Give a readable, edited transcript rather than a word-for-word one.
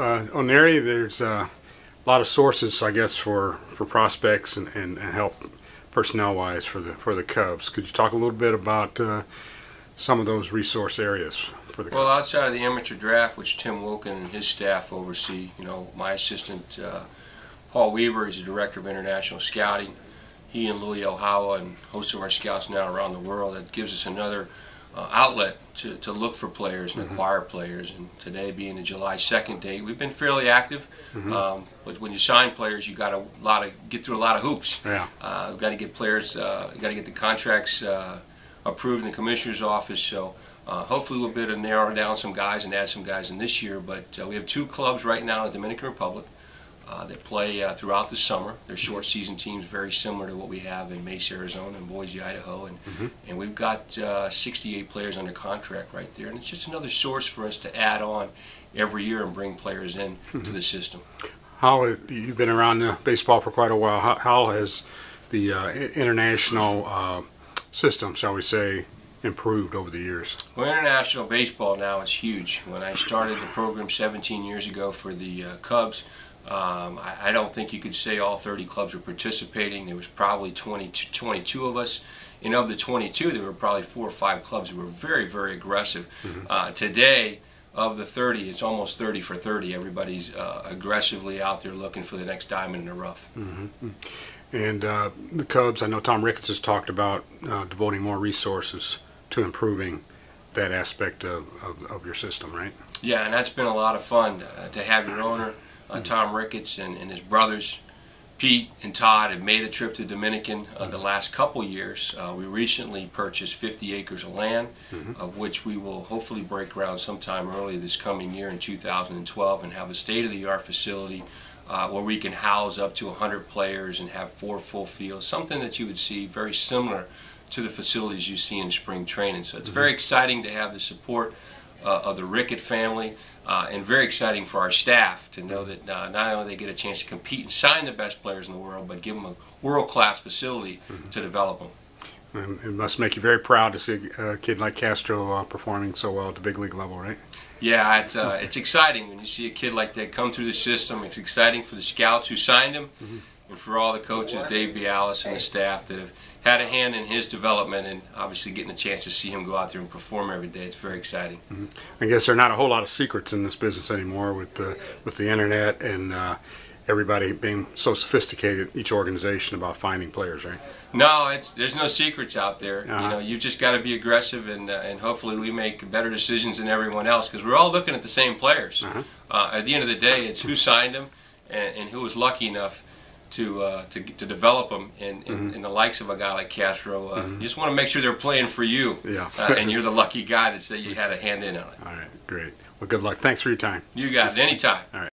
O'Neary, there's a lot of sources, I guess, for prospects and help personnel-wise for the Cubs. Could you talk a little bit about some of those resource areas for the Cubs? Well, outside of the amateur draft, which Tim Wilkin and his staff oversee, my assistant Paul Weaver is the director of international scouting. He and Louis Ohawa and hosts of our scouts now around the world. That gives us another outlet to look for players and acquire players. And today being the July 2nd date, we've been fairly active. But when you sign players, you got to get through a lot of hoops. Yeah. We've got to get players. You got to get the contracts approved in the commissioner's office. So hopefully we'll be able to narrow down some guys and add some guys in this year. But we have 2 clubs right now in the Dominican Republic that play throughout the summer. They're short season teams, very similar to what we have in Mesa, Arizona, and Boise, Idaho, and we've got 68 players under contract right there, and it's just another source for us to add on every year and bring players in to the system. You've been around baseball for quite a while. How has the international system, shall we say, improved over the years? Well, international baseball now is huge. When I started the program 17 years ago for the Cubs, I don't think you could say all 30 clubs were participating. There was probably 22 of us, and of the 22 there were probably 4 or 5 clubs that were very, very aggressive. Today, of the 30, it's almost 30 for 30. Everybody's aggressively out there looking for the next diamond in the rough. And the Cubs, I know Tom Ricketts has talked about devoting more resources to improving that aspect of your system, right? Yeah, and that's been a lot of fun to have your owner, Tom Ricketts, and his brothers, Pete and Todd, have made a trip to Dominican the last couple years. We recently purchased 50 acres of land, of which we will hopefully break ground sometime early this coming year in 2012 and have a state-of-the-art facility where we can house up to 100 players and have 4 full fields, something that you would see very similar to the facilities you see in spring training. So it's very exciting to have the support of the Rickett family, and very exciting for our staff to know that not only they get a chance to compete and sign the best players in the world, but give them a world-class facility to develop them. And it must make you very proud to see a kid like Castro performing so well at the big league level, right? Yeah, it's exciting when you see a kid like that come through the system. It's exciting for the scouts who signed him, and for all the coaches, Dave Bialis and the staff that have had a hand in his development, and obviously getting a chance to see him go out there and perform every day. It's very exciting. I guess there are not a whole lot of secrets in this business anymore with the internet and everybody being so sophisticated, each organization, about finding players, right? No, there's no secrets out there. You've just got to be aggressive, and hopefully we make better decisions than everyone else, because we're all looking at the same players. At the end of the day, it's who signed them and who was lucky enough to develop them in the likes of a guy like Castro. You just want to make sure they're playing for you, and you're the lucky guy that say you had a hand in on it. All right, great. Well, good luck. Thanks for your time. You got it. Anytime. All right.